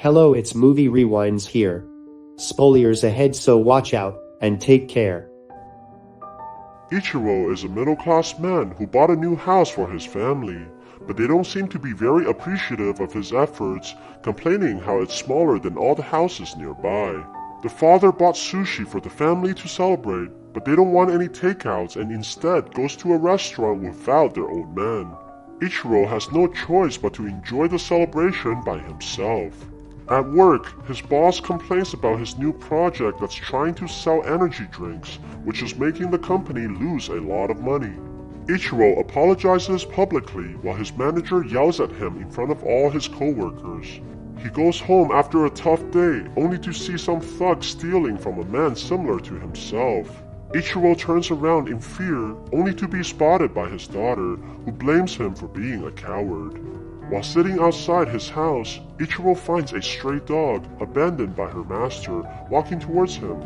Hello, it's Movie Rewinds here. Spoilers ahead, so watch out, and take care. Ichiro is a middle-class man who bought a new house for his family, but they don't seem to be very appreciative of his efforts, complaining how it's smaller than all the houses nearby. The father bought sushi for the family to celebrate, but they don't want any takeouts and instead goes to a restaurant without their old man. Ichiro has no choice but to enjoy the celebration by himself. At work, his boss complains about his new project that's trying to sell energy drinks, which is making the company lose a lot of money. Ichiro apologizes publicly while his manager yells at him in front of all his coworkers. He goes home after a tough day, only to see some thug stealing from a man similar to himself. Ichiro turns around in fear, only to be spotted by his daughter, who blames him for being a coward. While sitting outside his house, Ichiro finds a stray dog, abandoned by her master, walking towards him.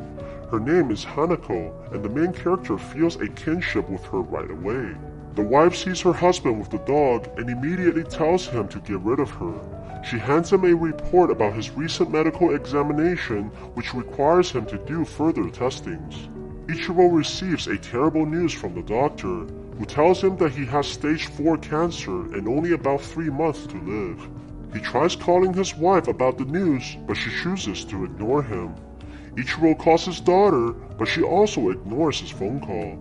Her name is Hanako, and the main character feels a kinship with her right away. The wife sees her husband with the dog and immediately tells him to get rid of her. She hands him a report about his recent medical examination, which requires him to do further testings. Ichiro receives a terrible news from the doctor, who tells him that he has stage 4 cancer and only about 3 months to live. He tries calling his wife about the news, but she chooses to ignore him. Ichiro calls his daughter, but she also ignores his phone call.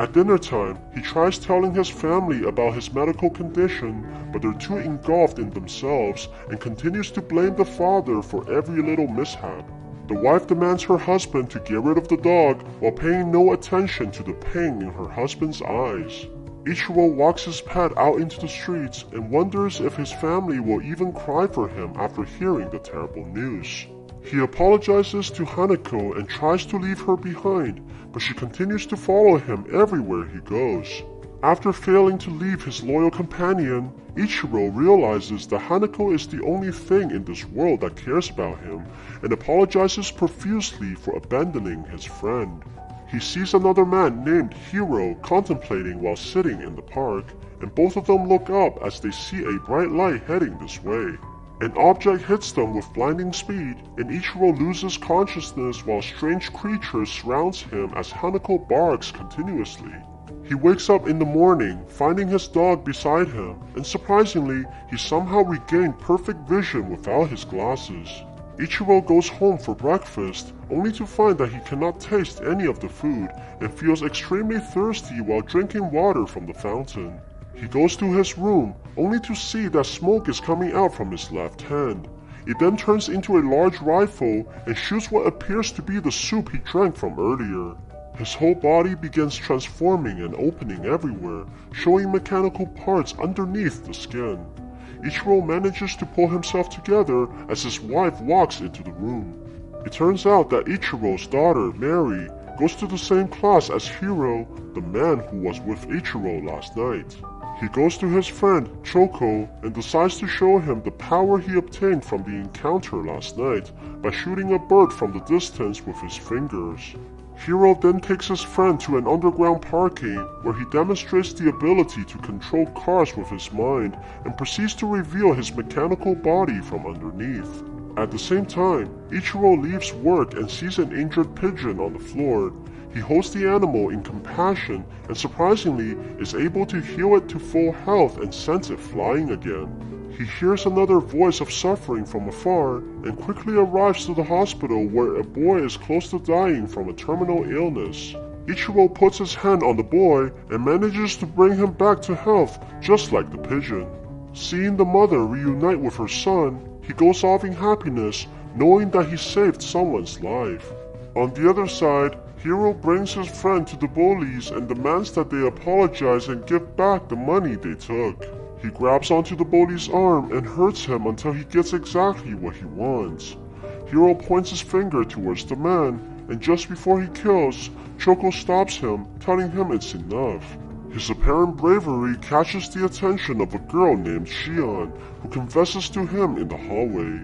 At dinner time, he tries telling his family about his medical condition, but they're too engulfed in themselves and continues to blame the father for every little mishap. The wife demands her husband to get rid of the dog while paying no attention to the pain in her husband's eyes. Ichiro walks his pet out into the streets and wonders if his family will even cry for him after hearing the terrible news. He apologizes to Hanako and tries to leave her behind, but she continues to follow him everywhere he goes. After failing to leave his loyal companion, Ichiro realizes that Hanako is the only thing in this world that cares about him and apologizes profusely for abandoning his friend. He sees another man named Hiro contemplating while sitting in the park, and both of them look up as they see a bright light heading this way. An object hits them with blinding speed, and Ichiro loses consciousness while strange creatures surround him as Hanako barks continuously. He wakes up in the morning, finding his dog beside him, and surprisingly, he somehow regained perfect vision without his glasses. Ichiro goes home for breakfast, only to find that he cannot taste any of the food and feels extremely thirsty while drinking water from the fountain. He goes to his room, only to see that smoke is coming out from his left hand. It then turns into a large rifle and shoots what appears to be the soup he drank from earlier. His whole body begins transforming and opening everywhere, showing mechanical parts underneath the skin. Ichiro manages to pull himself together as his wife walks into the room. It turns out that Ichiro's daughter, Mary, goes to the same class as Hiro, the man who was with Ichiro last night. He goes to his friend, Choco, and decides to show him the power he obtained from the encounter last night by shooting a bird from the distance with his fingers. Hiro then takes his friend to an underground parking where he demonstrates the ability to control cars with his mind and proceeds to reveal his mechanical body from underneath. At the same time, Ichiro leaves work and sees an injured pigeon on the floor. He holds the animal in compassion and surprisingly is able to heal it to full health and sends it flying again. He hears another voice of suffering from afar and quickly arrives to the hospital where a boy is close to dying from a terminal illness. Ichiro puts his hand on the boy and manages to bring him back to health just like the pigeon. Seeing the mother reunite with her son, he goes off in happiness knowing that he saved someone's life. On the other side, Hiro brings his friend to the bullies and demands that they apologize and give back the money they took. He grabs onto the bully's arm and hurts him until he gets exactly what he wants. Hiro points his finger towards the man, and just before he kills, Choco stops him, telling him it's enough. His apparent bravery catches the attention of a girl named Shion, who confesses to him in the hallway.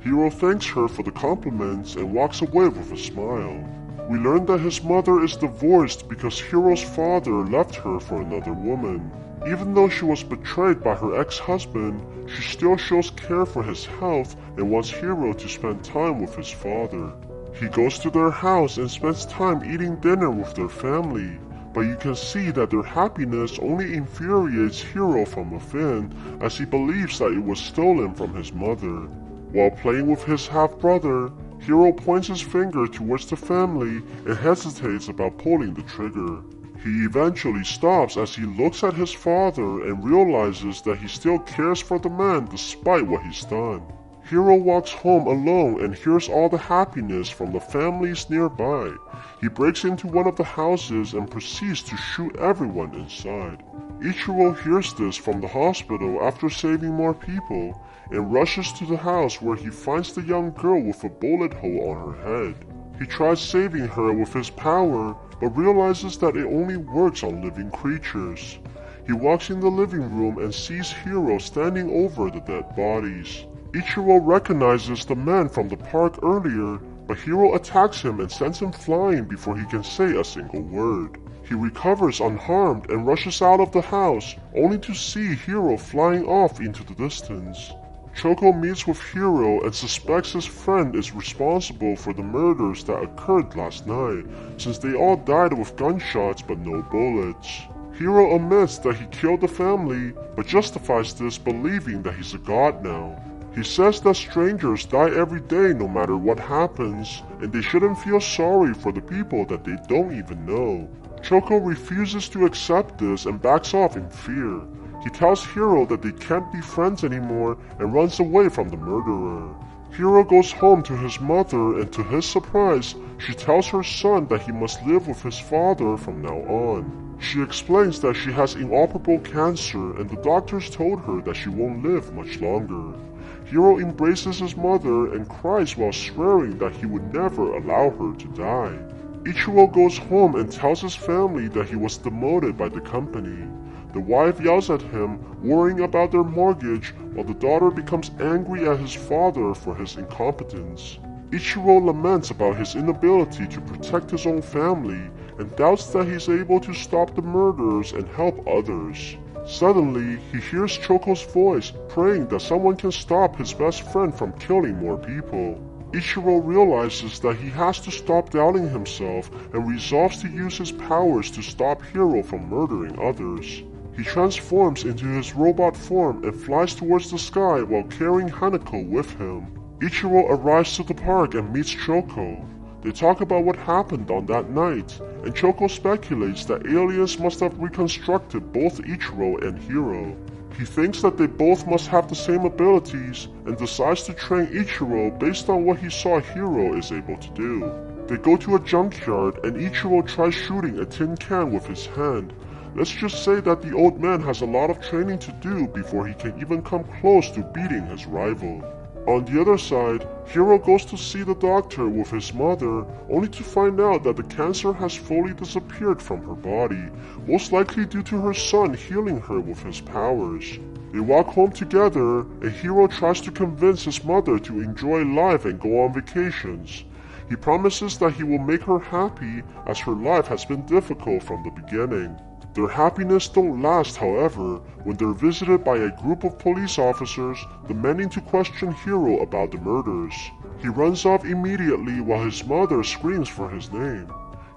Hiro thanks her for the compliments and walks away with a smile. We learn that his mother is divorced because Hiro's father left her for another woman. Even though she was betrayed by her ex-husband, she still shows care for his health and wants Hiro to spend time with his father. He goes to their house and spends time eating dinner with their family, but you can see that their happiness only infuriates Hiro from within, as he believes that it was stolen from his mother. While playing with his half-brother, Hiro points his finger towards the family and hesitates about pulling the trigger. He eventually stops as he looks at his father and realizes that he still cares for the man despite what he's done. Hiro walks home alone and hears all the happiness from the families nearby. He breaks into one of the houses and proceeds to shoot everyone inside. Ichiro hears this from the hospital after saving more people and rushes to the house where he finds the young girl with a bullet hole on her head. He tries saving her with his power, but realizes that it only works on living creatures. He walks in the living room and sees Hiro standing over the dead bodies. Ichiro recognizes the man from the park earlier, but Hiro attacks him and sends him flying before he can say a single word. He recovers unharmed and rushes out of the house, only to see Hiro flying off into the distance. Choco meets with Hiro and suspects his friend is responsible for the murders that occurred last night, since they all died with gunshots but no bullets. Hiro admits that he killed the family, but justifies this believing that he's a god now. He says that strangers die every day no matter what happens, and they shouldn't feel sorry for the people that they don't even know. Choco refuses to accept this and backs off in fear. He tells Hiro that they can't be friends anymore and runs away from the murderer. Hiro goes home to his mother, and to his surprise, she tells her son that he must live with his father from now on. She explains that she has inoperable cancer and the doctors told her that she won't live much longer. Hiro embraces his mother and cries while swearing that he would never allow her to die. Ichiro goes home and tells his family that he was demoted by the company. The wife yells at him, worrying about their mortgage, while the daughter becomes angry at his father for his incompetence. Ichiro laments about his inability to protect his own family and doubts that he's able to stop the murders and help others. Suddenly, he hears Choco's voice, praying that someone can stop his best friend from killing more people. Ichiro realizes that he has to stop doubting himself and resolves to use his powers to stop Hiro from murdering others. He transforms into his robot form and flies towards the sky while carrying Hanako with him. Ichiro arrives to the park and meets Choco. They talk about what happened on that night, and Choco speculates that aliens must have reconstructed both Ichiro and Hiro. He thinks that they both must have the same abilities and decides to train Ichiro based on what he saw Hiro is able to do. They go to a junkyard and Ichiro tries shooting a tin can with his hand. Let's just say that the old man has a lot of training to do before he can even come close to beating his rival. On the other side, Hiro goes to see the doctor with his mother, only to find out that the cancer has fully disappeared from her body, most likely due to her son healing her with his powers. They walk home together, and Hiro tries to convince his mother to enjoy life and go on vacations. He promises that he will make her happy, as her life has been difficult from the beginning. Their happiness don't last, however, when they're visited by a group of police officers demanding to question Hiro about the murders. He runs off immediately while his mother screams for his name.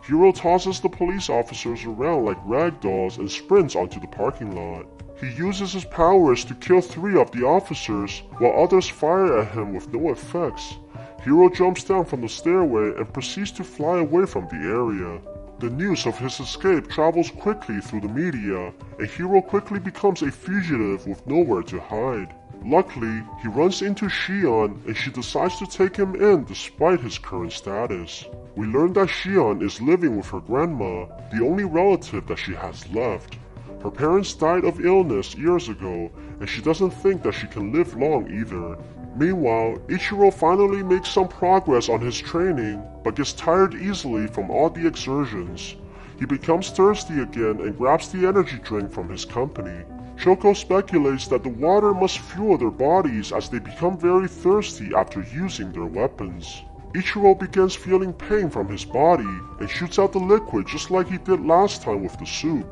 Hiro tosses the police officers around like rag dolls and sprints onto the parking lot. He uses his powers to kill 3 of the officers, while others fire at him with no effects. Hiro jumps down from the stairway and proceeds to fly away from the area. The news of his escape travels quickly through the media, and Hiro quickly becomes a fugitive with nowhere to hide. Luckily, he runs into Shion, and she decides to take him in despite his current status. We learn that Shion is living with her grandma, the only relative that she has left. Her parents died of illness years ago, and she doesn't think that she can live long either. Meanwhile, Ichiro finally makes some progress on his training, but gets tired easily from all the exertions. He becomes thirsty again and grabs the energy drink from his company. Choco speculates that the water must fuel their bodies as they become very thirsty after using their weapons. Ichiro begins feeling pain from his body and shoots out the liquid just like he did last time with the soup.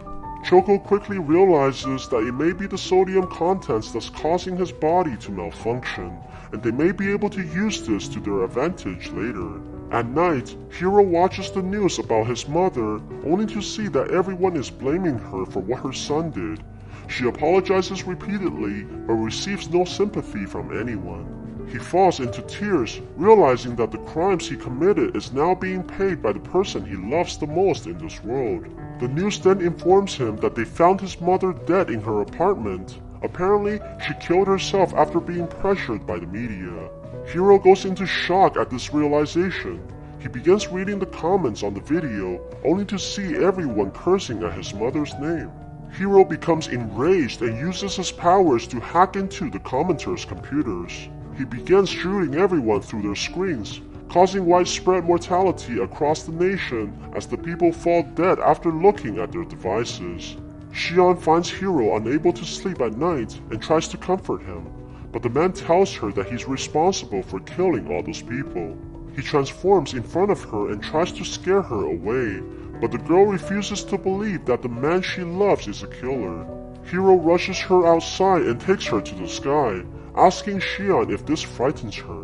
Choco quickly realizes that it may be the sodium contents that's causing his body to malfunction, and they may be able to use this to their advantage later. At night, Hiro watches the news about his mother, only to see that everyone is blaming her for what her son did. She apologizes repeatedly, but receives no sympathy from anyone. He falls into tears, realizing that the crimes he committed is now being paid by the person he loves the most in this world. The news then informs him that they found his mother dead in her apartment. Apparently, she killed herself after being pressured by the media. Hiro goes into shock at this realization. He begins reading the comments on the video, only to see everyone cursing at his mother's name. Hiro becomes enraged and uses his powers to hack into the commenters' computers. He begins shooting everyone through their screens, causing widespread mortality across the nation as the people fall dead after looking at their devices. Shion finds Hiro unable to sleep at night and tries to comfort him, but the man tells her that he's responsible for killing all those people. He transforms in front of her and tries to scare her away, but the girl refuses to believe that the man she loves is a killer. Hiro rushes her outside and takes her to the sky, asking Shion if this frightens her.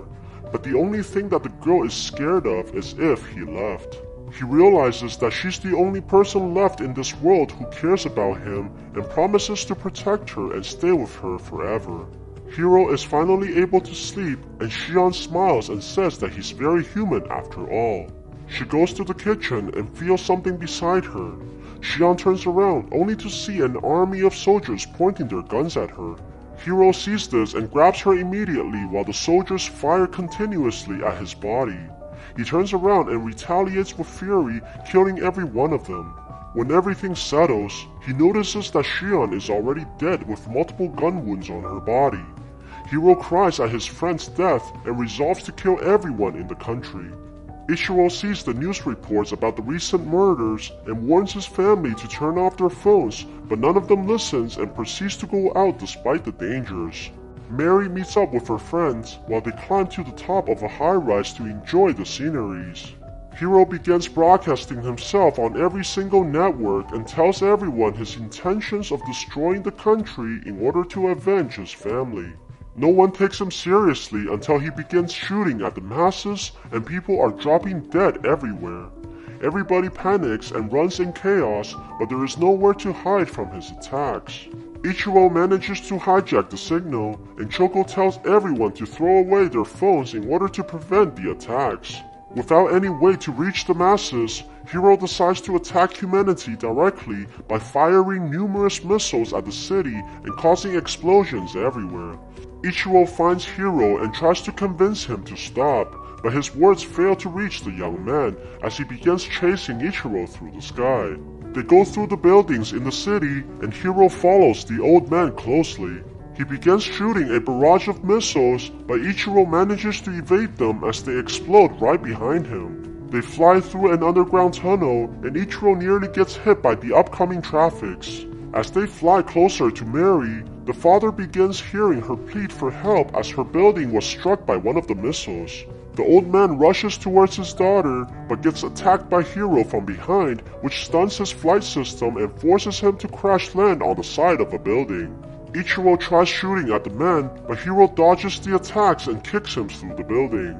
But the only thing that the girl is scared of is if he left. He realizes that she's the only person left in this world who cares about him and promises to protect her and stay with her forever. Hiro is finally able to sleep, and Shion smiles and says that he's very human after all. She goes to the kitchen and feels something beside her. Shion turns around only to see an army of soldiers pointing their guns at her. Hiro sees this and grabs her immediately while the soldiers fire continuously at his body. He turns around and retaliates with fury, killing every one of them. When everything settles, he notices that Shion is already dead with multiple gun wounds on her body. Hiro cries at his friend's death and resolves to kill everyone in the country. Ichiro sees the news reports about the recent murders and warns his family to turn off their phones, but none of them listens and proceeds to go out despite the dangers. Mary meets up with her friends while they climb to the top of a high-rise to enjoy the sceneries. Hiro begins broadcasting himself on every single network and tells everyone his intentions of destroying the country in order to avenge his family. No one takes him seriously until he begins shooting at the masses and people are dropping dead everywhere. Everybody panics and runs in chaos, but there is nowhere to hide from his attacks. Ichiro manages to hijack the signal, and Choco tells everyone to throw away their phones in order to prevent the attacks. Without any way to reach the masses, Hiro decides to attack humanity directly by firing numerous missiles at the city and causing explosions everywhere. Ichiro finds Hiro and tries to convince him to stop, but his words fail to reach the young man as he begins chasing Ichiro through the sky. They go through the buildings in the city and Hiro follows the old man closely. He begins shooting a barrage of missiles, but Ichiro manages to evade them as they explode right behind him. They fly through an underground tunnel and Ichiro nearly gets hit by the upcoming traffics. As they fly closer to Mary, the father begins hearing her plead for help as her building was struck by one of the missiles. The old man rushes towards his daughter, but gets attacked by Hiro from behind, which stuns his flight system and forces him to crash land on the side of a building. Ichiro tries shooting at the man, but Hiro dodges the attacks and kicks him through the building.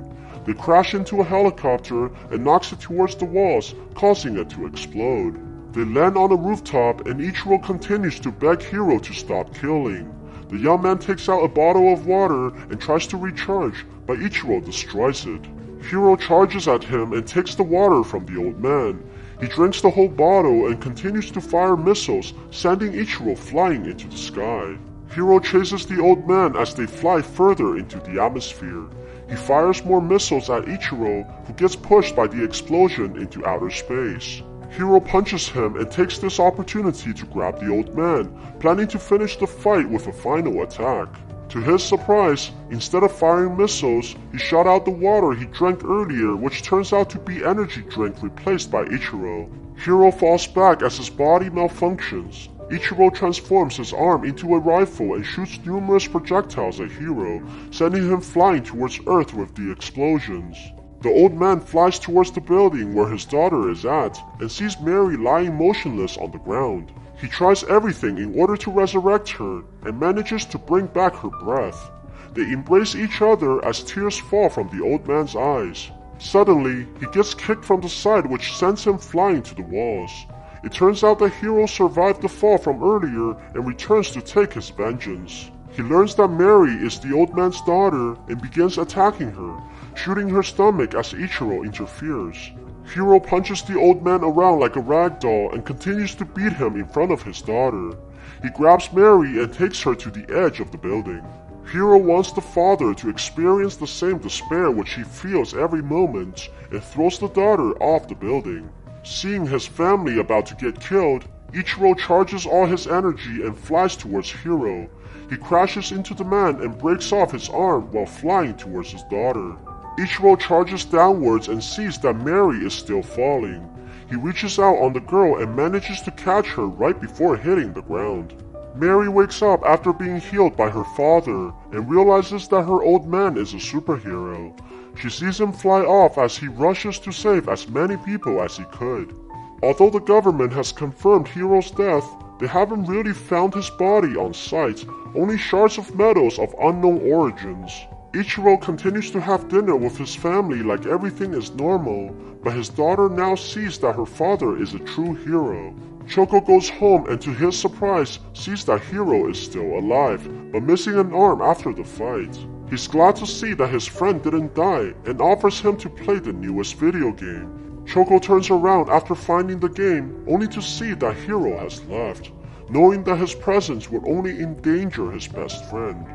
They crash into a helicopter and knocks it towards the walls, causing it to explode. They land on a rooftop and Ichiro continues to beg Hiro to stop killing. The young man takes out a bottle of water and tries to recharge, but Ichiro destroys it. Hiro charges at him and takes the water from the old man. He drinks the whole bottle and continues to fire missiles, sending Ichiro flying into the sky. Hiro chases the old man as they fly further into the atmosphere. He fires more missiles at Ichiro, who gets pushed by the explosion into outer space. Hiro punches him and takes this opportunity to grab the old man, planning to finish the fight with a final attack. To his surprise, instead of firing missiles, he shot out the water he drank earlier, which turns out to be energy drink replaced by Ichiro. Hiro falls back as his body malfunctions. Ichiro transforms his arm into a rifle and shoots numerous projectiles at Hiro, sending him flying towards Earth with the explosions. The old man flies towards the building where his daughter is at and sees Mary lying motionless on the ground. He tries everything in order to resurrect her and manages to bring back her breath. They embrace each other as tears fall from the old man's eyes. Suddenly, he gets kicked from the side, which sends him flying to the walls. It turns out the hero survived the fall from earlier and returns to take his vengeance. He learns that Mary is the old man's daughter and begins attacking her, shooting her stomach as Ichiro interferes. Hiro punches the old man around like a rag doll and continues to beat him in front of his daughter. He grabs Mary and takes her to the edge of the building. Hiro wants the father to experience the same despair which he feels every moment and throws the daughter off the building. Seeing his family about to get killed, Ichiro charges all his energy and flies towards Hiro. He crashes into the man and breaks off his arm while flying towards his daughter. Ichiro charges downwards and sees that Mary is still falling. He reaches out on the girl and manages to catch her right before hitting the ground. Mary wakes up after being healed by her father and realizes that her old man is a superhero. She sees him fly off as he rushes to save as many people as he could. Although the government has confirmed Hiro's death, they haven't really found his body on site, only shards of metals of unknown origins. Ichiro continues to have dinner with his family like everything is normal, but his daughter now sees that her father is a true hero. Choco goes home and to his surprise sees that Hiro is still alive, but missing an arm after the fight. He's glad to see that his friend didn't die and offers him to play the newest video game. Choco turns around after finding the game only to see that Hiro has left, knowing that his presence would only endanger his best friend.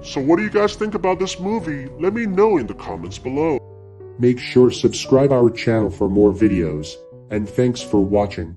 So what do you guys think about this movie? Let me know in the comments below. Make sure subscribe our channel for more videos, and thanks for watching.